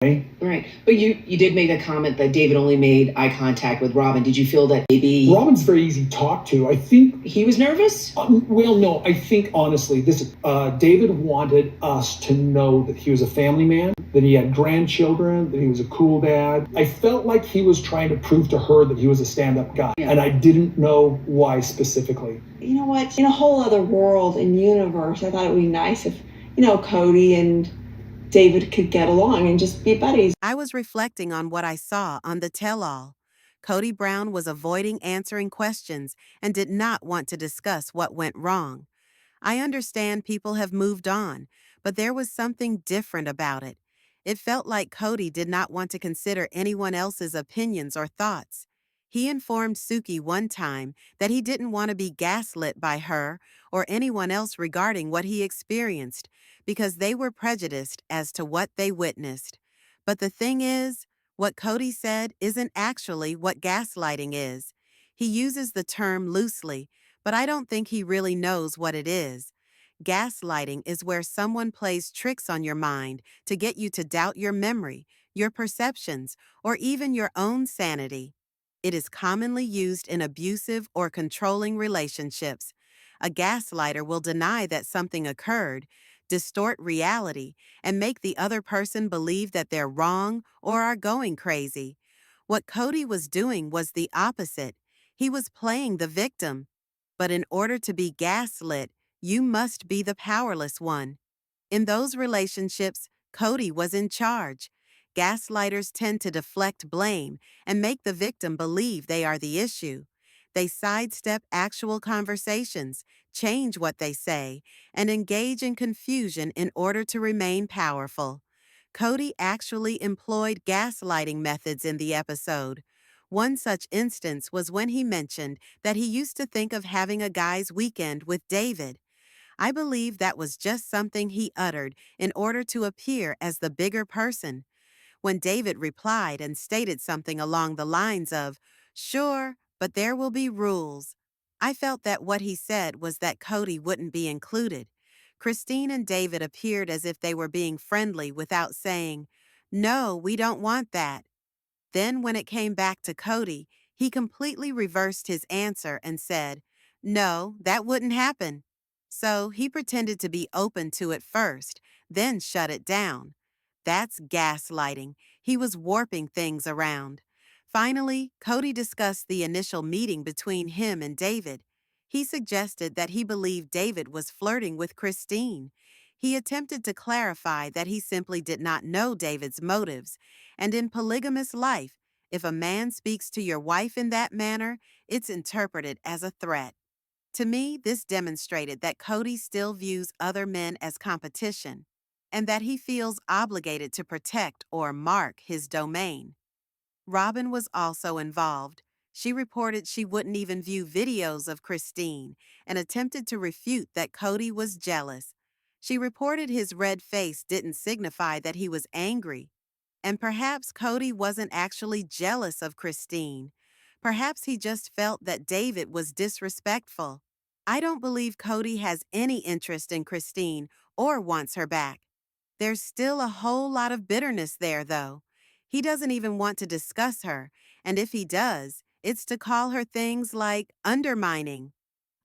Right. But you did make a comment that David only made eye contact with Robin. Did you feel that maybe Robin's very easy to talk to? I think he was nervous? Well, no. I think honestly, David wanted us to know that he was a family man, that he had grandchildren, that he was a cool dad. I felt like he was trying to prove to her that he was a stand-up guy, and I didn't know why specifically. You know what? In a whole other world and universe, I thought it would be nice if, Kody and David could get along and just be buddies. I was reflecting on what I saw on the tell-all. Kody Brown was avoiding answering questions and did not want to discuss what went wrong. I understand people have moved on, but there was something different about it. It felt like Kody did not want to consider anyone else's opinions or thoughts. He informed Suki one time that he didn't want to be gaslit by her or anyone else regarding what he experienced because they were prejudiced as to what they witnessed. But the thing is, what Kody said isn't actually what gaslighting is. He uses the term loosely, but I don't think he really knows what it is. Gaslighting is where someone plays tricks on your mind to get you to doubt your memory, your perceptions, or even your own sanity. It is commonly used in abusive or controlling relationships. A gaslighter will deny that something occurred, distort reality, and make the other person believe that they're wrong or are going crazy. What Kody was doing was the opposite. He was playing the victim. But in order to be gaslit, you must be the powerless one. In those relationships, Kody was in charge. Gaslighters tend to deflect blame and make the victim believe they are the issue. They sidestep actual conversations, change what they say, and engage in confusion in order to remain powerful. Kody actually employed gaslighting methods in the episode. One such instance was when he mentioned that he used to think of having a guy's weekend with David. I believe that was just something he uttered in order to appear as the bigger person. When David replied and stated something along the lines of, "Sure, but there will be rules," I felt that what he said was that Kody wouldn't be included. Christine and David appeared as if they were being friendly without saying, "No, we don't want that." Then when it came back to Kody, he completely reversed his answer and said, "No, that wouldn't happen." So he pretended to be open to it first, then shut it down. That's gaslighting. He was warping things around. Finally, Kody discussed the initial meeting between him and David. He suggested that he believed David was flirting with Christine. He attempted to clarify that he simply did not know David's motives, and in polygamous life, if a man speaks to your wife in that manner, it's interpreted as a threat. To me, this demonstrated that Kody still views other men as competition, and that he feels obligated to protect or mark his domain. Robin was also involved. She reported she wouldn't even view videos of Christine and attempted to refute that Kody was jealous. She reported his red face didn't signify that he was angry. And perhaps Kody wasn't actually jealous of Christine. Perhaps he just felt that David was disrespectful. I don't believe Kody has any interest in Christine or wants her back. There's still a whole lot of bitterness there, though. He doesn't even want to discuss her, and if he does, it's to call her things like undermining.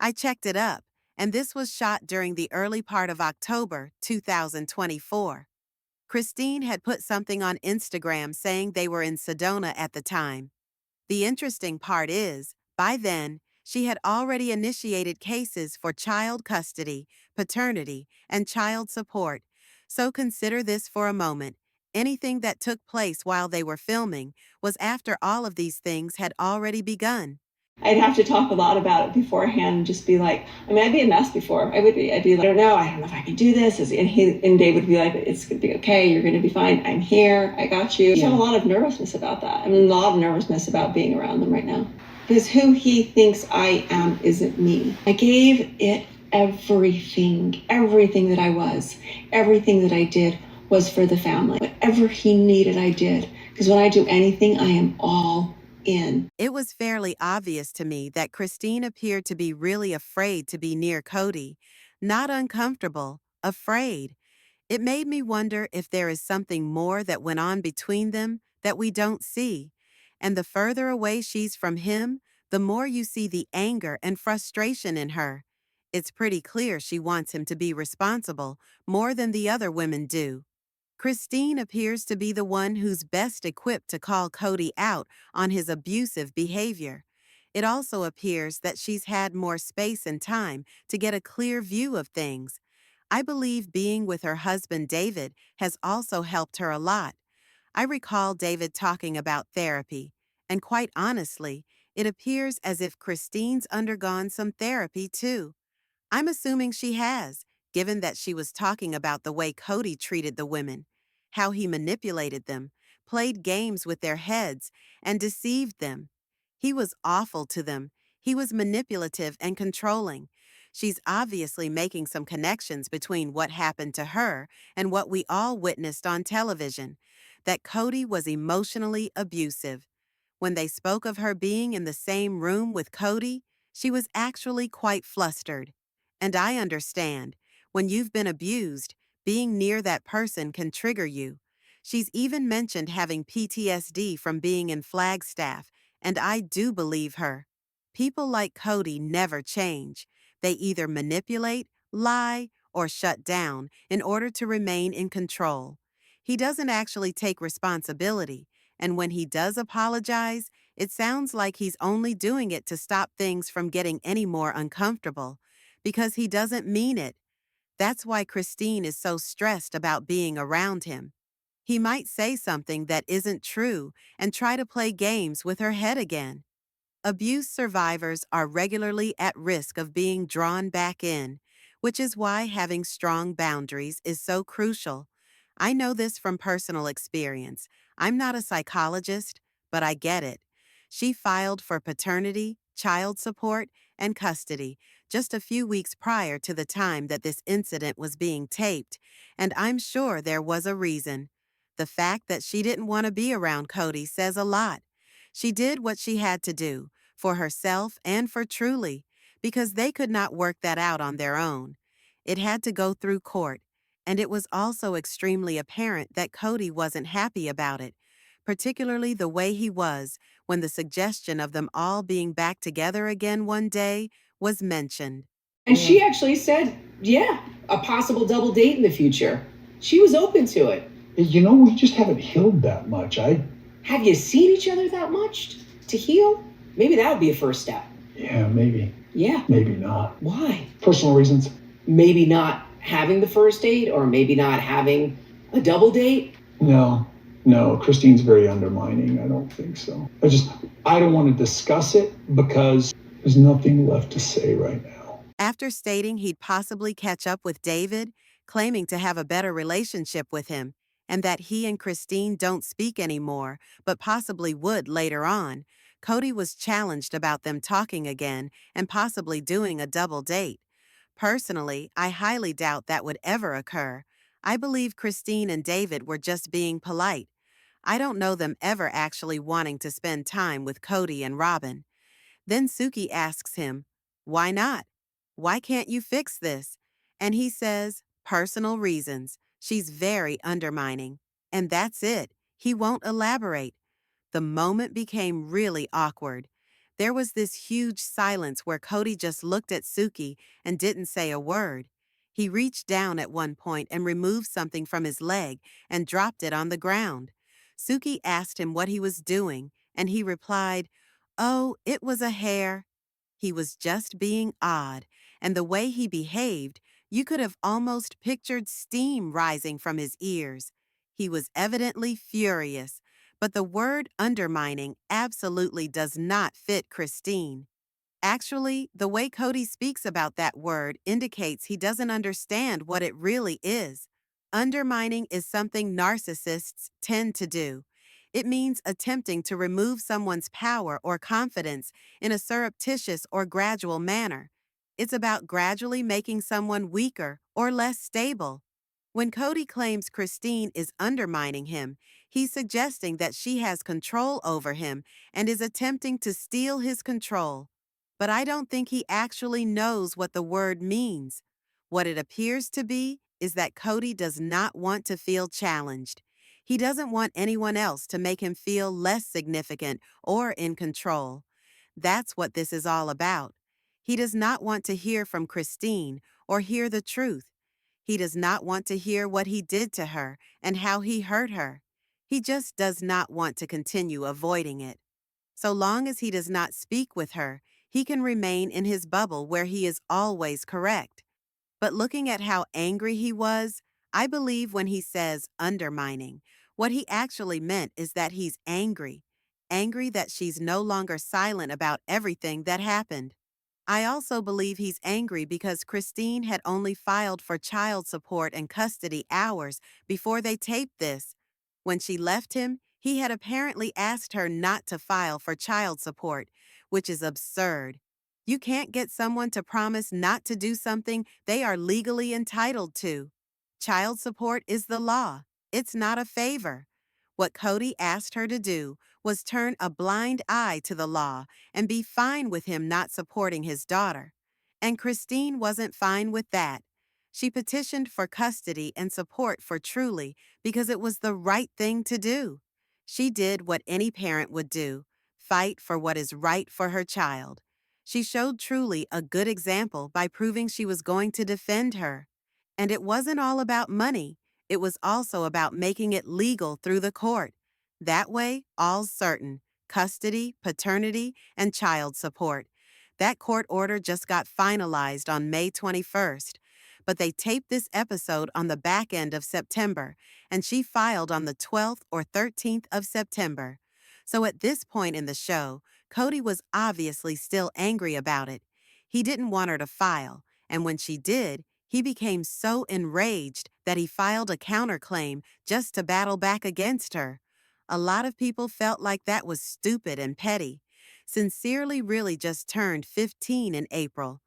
I checked it up, and this was shot during the early part of October 2024. Christine had put something on Instagram saying they were in Sedona at the time. The interesting part is, by then, she had already initiated cases for child custody, paternity, and child support. So consider this for a moment. Anything that took place while they were filming was after all of these things had already begun. I'd have to talk a lot about it beforehand and just be like, I'd be a mess before. I'd be like, I don't know if I can do this. And Dave would be like, it's going to be okay. You're going to be fine. I'm here. I got you. Yeah. I have a lot of nervousness about that. A lot of nervousness about being around them right now. Because who he thinks I am isn't me. I gave it everything that I was, everything that I did was for the family. Whatever he needed, I did. Because when I do anything, I am all in. It was fairly obvious to me that Christine appeared to be really afraid to be near Kody. Not uncomfortable, afraid. It made me wonder if there is something more that went on between them that we don't see. And the further away she's from him, the more you see the anger and frustration in her. It's pretty clear she wants him to be responsible more than the other women do. Christine appears to be the one who's best equipped to call Kody out on his abusive behavior. It also appears that she's had more space and time to get a clear view of things. I believe being with her husband David has also helped her a lot. I recall David talking about therapy, and quite honestly, it appears as if Christine's undergone some therapy too. I'm assuming she has, given that she was talking about the way Kody treated the women, how he manipulated them, played games with their heads, and deceived them. He was awful to them. He was manipulative and controlling. She's obviously making some connections between what happened to her and what we all witnessed on television, that Kody was emotionally abusive. When they spoke of her being in the same room with Kody, she was actually quite flustered. And I understand. When you've been abused, being near that person can trigger you. She's even mentioned having PTSD from being in Flagstaff, and I do believe her. People like Kody never change. They either manipulate, lie, or shut down in order to remain in control. He doesn't actually take responsibility, and when he does apologize, it sounds like he's only doing it to stop things from getting any more uncomfortable, because he doesn't mean it. That's why Christine is so stressed about being around him. He might say something that isn't true and try to play games with her head again. Abuse survivors are regularly at risk of being drawn back in, which is why having strong boundaries is so crucial. I know this from personal experience. I'm not a psychologist, but I get it. She filed for paternity, child support, and custody just a few weeks prior to the time that this incident was being taped, and I'm sure there was a reason. The fact that she didn't want to be around Kody says a lot. She did what she had to do, for herself and for Truly, because they could not work that out on their own. It had to go through court, and it was also extremely apparent that Kody wasn't happy about it, particularly the way he was when the suggestion of them all being back together again one day was mentioned. And she actually said, yeah, a possible double date in the future. She was open to it. You know, we just haven't healed that much. Have you seen each other that much to heal? Maybe that would be a first step. Yeah, maybe. Yeah. Maybe not. Why? Personal reasons. Maybe not having the first date, or maybe not having a double date? No, Christine's very undermining. I don't think so. I don't want to discuss it because there's nothing left to say right now. After stating he'd possibly catch up with David, claiming to have a better relationship with him, and that he and Christine don't speak anymore, but possibly would later on, Kody was challenged about them talking again and possibly doing a double date. Personally, I highly doubt that would ever occur. I believe Christine and David were just being polite. I don't know them ever actually wanting to spend time with Kody and Robin. Then Suki asks him, "Why not? Why can't you fix this?" And he says, "Personal reasons." She's very undermining. And that's it. He won't elaborate. The moment became really awkward. There was this huge silence where Kody just looked at Suki and didn't say a word. He reached down at one point and removed something from his leg and dropped it on the ground. Suki asked him what he was doing, and he replied, "Oh, it was a hair." He was just being odd, and the way he behaved, you could have almost pictured steam rising from his ears. He was evidently furious, but the word undermining absolutely does not fit Christine. Actually, the way Kody speaks about that word indicates he doesn't understand what it really is. Undermining is something narcissists tend to do. It means attempting to remove someone's power or confidence in a surreptitious or gradual manner. It's about gradually making someone weaker or less stable. When Kody claims Christine is undermining him, he's suggesting that she has control over him and is attempting to steal his control. But I don't think he actually knows what the word means. What it appears to be is that Kody does not want to feel challenged. He doesn't want anyone else to make him feel less significant or in control. That's what this is all about. He does not want to hear from Christine or hear the truth. He does not want to hear what he did to her and how he hurt her. He just does not want to continue avoiding it. So long as he does not speak with her, he can remain in his bubble where he is always correct. But looking at how angry he was, I believe when he says undermining, what he actually meant is that he's angry. Angry that she's no longer silent about everything that happened. I also believe he's angry because Christine had only filed for child support and custody hours before they taped this. When she left him, he had apparently asked her not to file for child support, which is absurd. You can't get someone to promise not to do something they are legally entitled to. Child support is the law. It's not a favor. What Kody asked her to do was turn a blind eye to the law and be fine with him not supporting his daughter. And Christine wasn't fine with that. She petitioned for custody and support for Truly because it was the right thing to do. She did what any parent would do, fight for what is right for her child. She showed Truly a good example by proving she was going to defend her. And it wasn't all about money. It was also about making it legal through the court. That way, all's certain: custody, paternity, and child support. That court order just got finalized on May 21st. But they taped this episode on the back end of September, and she filed on the 12th or 13th of September. So at this point in the show, Kody was obviously still angry about it. He didn't want her to file, and when she did, he became so enraged that he filed a counterclaim just to battle back against her. A lot of people felt like that was stupid and petty. Sincerely really just turned 15 in April.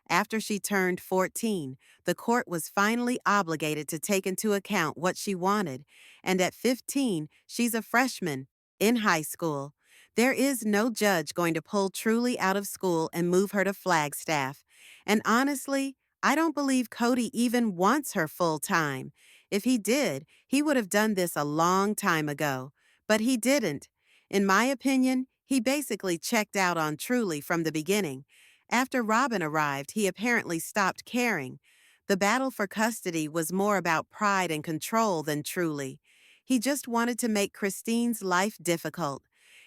After she turned 14, the court was finally obligated to take into account what she wanted, and at 15, she's a freshman in high school. There is no judge going to pull Truly out of school and move her to Flagstaff. And honestly, I don't believe Kody even wants her full time. If he did, he would have done this a long time ago. But he didn't. In my opinion, he basically checked out on Truly from the beginning. After Robin arrived, he apparently stopped caring. The battle for custody was more about pride and control than Truly. He just wanted to make Christine's life difficult.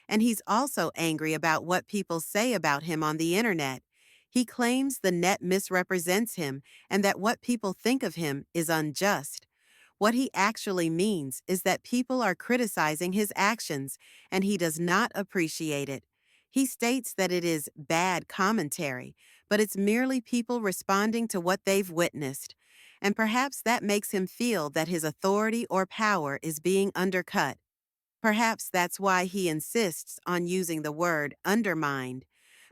And he's also angry about what people say about him on the internet. He claims the net misrepresents him and that what people think of him is unjust. What he actually means is that people are criticizing his actions, and he does not appreciate it. He states that it is bad commentary, but it's merely people responding to what they've witnessed. And perhaps that makes him feel that his authority or power is being undercut. Perhaps that's why he insists on using the word undermined.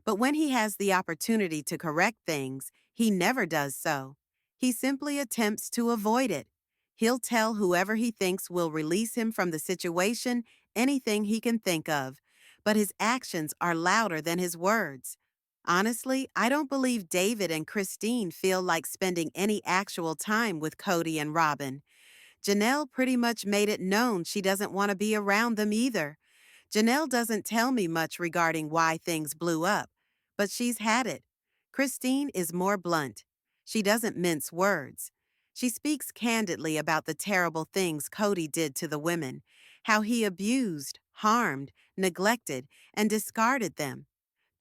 But when he has the opportunity to correct things, he never does so. He simply attempts to avoid it. He'll tell whoever he thinks will release him from the situation anything he can think of, but his actions are louder than his words. Honestly, I don't believe David and Christine feel like spending any actual time with Kody and Robin. Janelle pretty much made it known she doesn't want to be around them either. Janelle doesn't tell me much regarding why things blew up, but she's had it. Christine is more blunt. She doesn't mince words. She speaks candidly about the terrible things Kody did to the women, how he abused, harmed, neglected, and discarded them.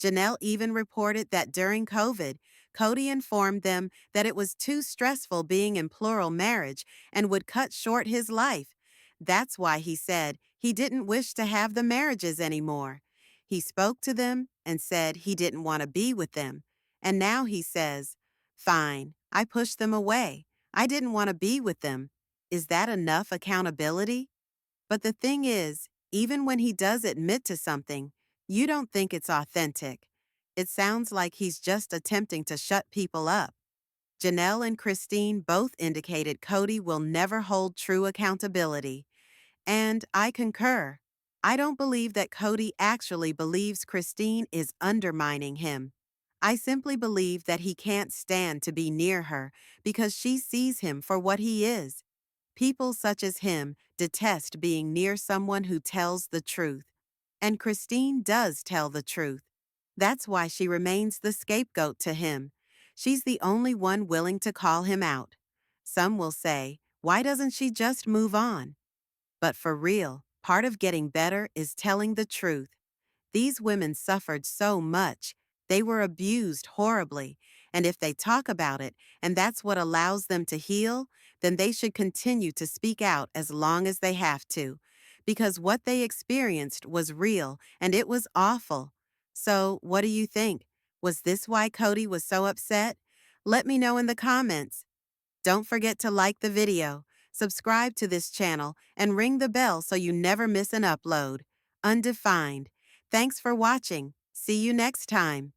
Janelle even reported that during COVID, Kody informed them that it was too stressful being in plural marriage and would cut short his life. That's why he said he didn't wish to have the marriages anymore. He spoke to them and said he didn't want to be with them. And now he says, "Fine, I pushed them away. I didn't want to be with them." Is that enough accountability? But the thing is, even when he does admit to something, you don't think it's authentic. It sounds like he's just attempting to shut people up. Janelle and Christine both indicated Kody will never hold true accountability. And I concur. I don't believe that Kody actually believes Christine is undermining him. I simply believe that he can't stand to be near her because she sees him for what he is. People such as him detest being near someone who tells the truth. And Christine does tell the truth. That's why she remains the scapegoat to him. She's the only one willing to call him out. Some will say, why doesn't she just move on? But for real, part of getting better is telling the truth. These women suffered so much. They were abused horribly. And if they talk about it, and that's what allows them to heal, then they should continue to speak out as long as they have to. Because what they experienced was real, and it was awful. So, what do you think? Was this why Kody was so upset? Let me know in the comments. Don't forget to like the video, subscribe to this channel, and ring the bell so you never miss an upload. Undefined. Thanks for watching. See you next time.